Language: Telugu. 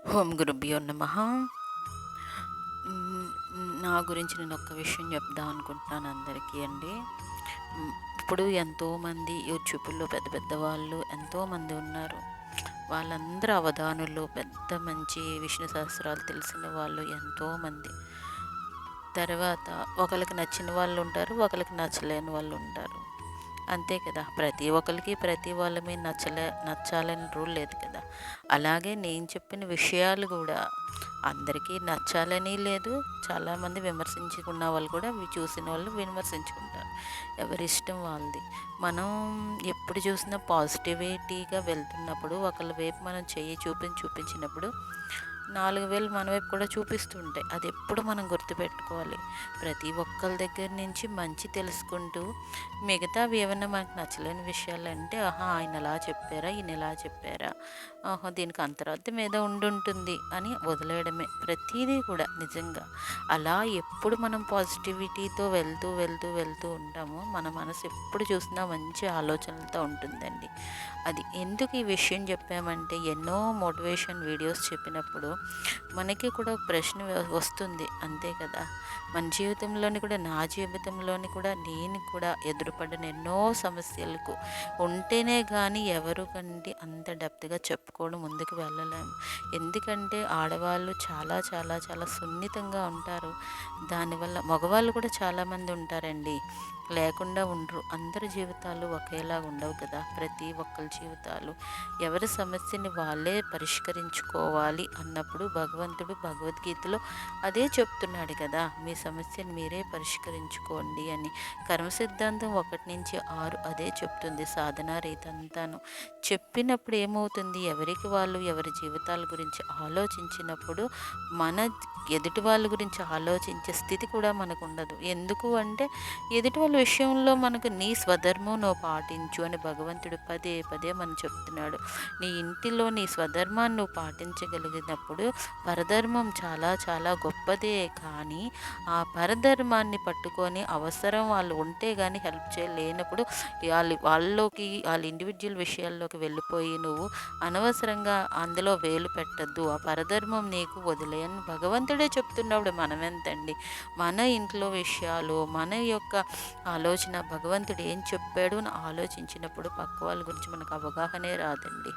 ఓం గురుభ్యో నమః. హ్మ్. నా గురించి నేను ఒక్క విషయం చెప్దాం అనుకుంటున్నాను అందరికీ అండి. ఇప్పుడు ఎంతోమంది యూట్యూబుల్లో పెద్ద పెద్ద వాళ్ళు ఎంతోమంది ఉన్నారు. వాళ్ళందరూ అవధానులు, పెద్ద మంచి విష్ణు సహస్రాలు తెలిసిన వాళ్ళు ఎంతోమంది. తర్వాత ఒకళ్ళకి నచ్చిన వాళ్ళు ఉంటారు, ఒకళ్ళకి నచ్చలేని వాళ్ళు ఉంటారు. అంతే కదా! ప్రతి ఒక్కళ్ళకి ప్రతి వాళ్ళ మీద నచ్చాలని రూల్ లేదు కదా! అలాగే నేను చెప్పిన విషయాలు గూడా అందరికీ నచ్చాలని లేదు. చాలామంది విమర్శించుకున్న వాళ్ళు కూడా చూసిన వాళ్ళు విమర్శించుకుంటారు. ఎవరిష్టం వాళ్ళది. మనం ఎప్పుడు చూసినా పాజిటివిటీగా వెళ్తున్నప్పుడు ఒకళ్ళ వైపు మనం చెయ్యి చూపించినప్పుడు 4 వేలు మన వైపు కూడా చూపిస్తూ ఉంటాయి. అది ఎప్పుడు మనం గుర్తుపెట్టుకోవాలి. ప్రతి ఒక్కళ్ళ దగ్గర నుంచి మంచి తెలుసుకుంటూ మిగతావి ఏమన్నా మనకు నచ్చలేని విషయాలంటే, ఆహా! ఆయన ఇలా చెప్పారా? ఈయన ఇలా చెప్పారా? ఆహా! దీనికి అంతరార్థం ఏదో ఉండుంటుంది అని వదిలేయడమే. ప్రతీదీ కూడా నిజంగా. అలా ఎప్పుడు మనం పాజిటివిటీతో వెళ్తూ ఉంటామో, మన మనసు ఎప్పుడు చూసినా మంచి ఆలోచనలతో ఉంటుందండి. అది ఎందుకు ఈ విషయం చెప్పామంటే, ఎన్నో మోటివేషన్ వీడియోస్ చెప్పినప్పుడు మనకి కూడా ఒక ప్రశ్న వస్తుంది. అంతే కదా! మన జీవితంలోని కూడా, నా జీవితంలోని కూడా, నేను కూడా ఎదురుపడిన ఎన్నో సమస్యలకు ఉంటేనే కానీ ఎవరు కంటే అంత డెప్త్గా చెప్పుకోవడం ముందుకు వెళ్ళలేము. ఎందుకంటే ఆడవాళ్ళు చాలా చాలా చాలా సున్నితంగా ఉంటారు. దానివల్ల మగవాళ్ళు కూడా చాలామంది ఉంటారండి, లేకుండా ఉండరు. అందరి జీవితాలు ఒకేలాగా ఉండవు కదా! ప్రతి ఒక్కరి జీవితాలు ఎవరి సమస్యని వాళ్ళే పరిష్కరించుకోవాలి అన్నప్పుడు భగవంతుడు భగవద్గీతలో అదే చెప్తున్నాడు కదా! మీ సమస్యను మీరే పరిష్కరించుకోండి అని. కర్మ సిద్ధాంతం 1-6 అదే చెప్తుంది. సాధనా రీతి అంతాను చెప్పినప్పుడు ఏమవుతుంది, ఎవరికి వాళ్ళు ఎవరి జీవితాల గురించి ఆలోచించినప్పుడు మన ఎదుటి వాళ్ళ గురించి ఆలోచించే స్థితి కూడా మనకు ఉండదు. ఎందుకు అంటే, ఎదుటి వాళ్ళ విషయంలో మనకు నీ స్వధర్మం నువ్వు పాటించు అని భగవంతుడు పదే పదే మనం చెప్తున్నాడు. నీ ఇంటిలో నీ స్వధర్మాన్ని నువ్వు పాటించగలిగినప్పుడు పరధర్మం చాలా చాలా గొప్పదే. కానీ ఆ పరధర్మాన్ని పట్టుకొని అవసరం వాళ్ళు ఉంటే కానీ హెల్ప్ చేయలేనప్పుడు వాళ్ళ ఇండివిజువల్ విషయాల్లోకి వెళ్ళిపోయి నువ్వు అనవసరంగా అందులో వేలు పెట్టద్దు. ఆ పరధర్మం నీకు వదిలేయని భగవంతుడే చెప్తున్నప్పుడు మనమెంతండి. మన ఇంట్లో విషయాలు, మన యొక్క ఆలోచన భగవంతుడు ఏం చెప్పాడు అని ఆలోచించినప్పుడు పక్క వాళ్ళ గురించి మనకు అవగాహనే రాదండి.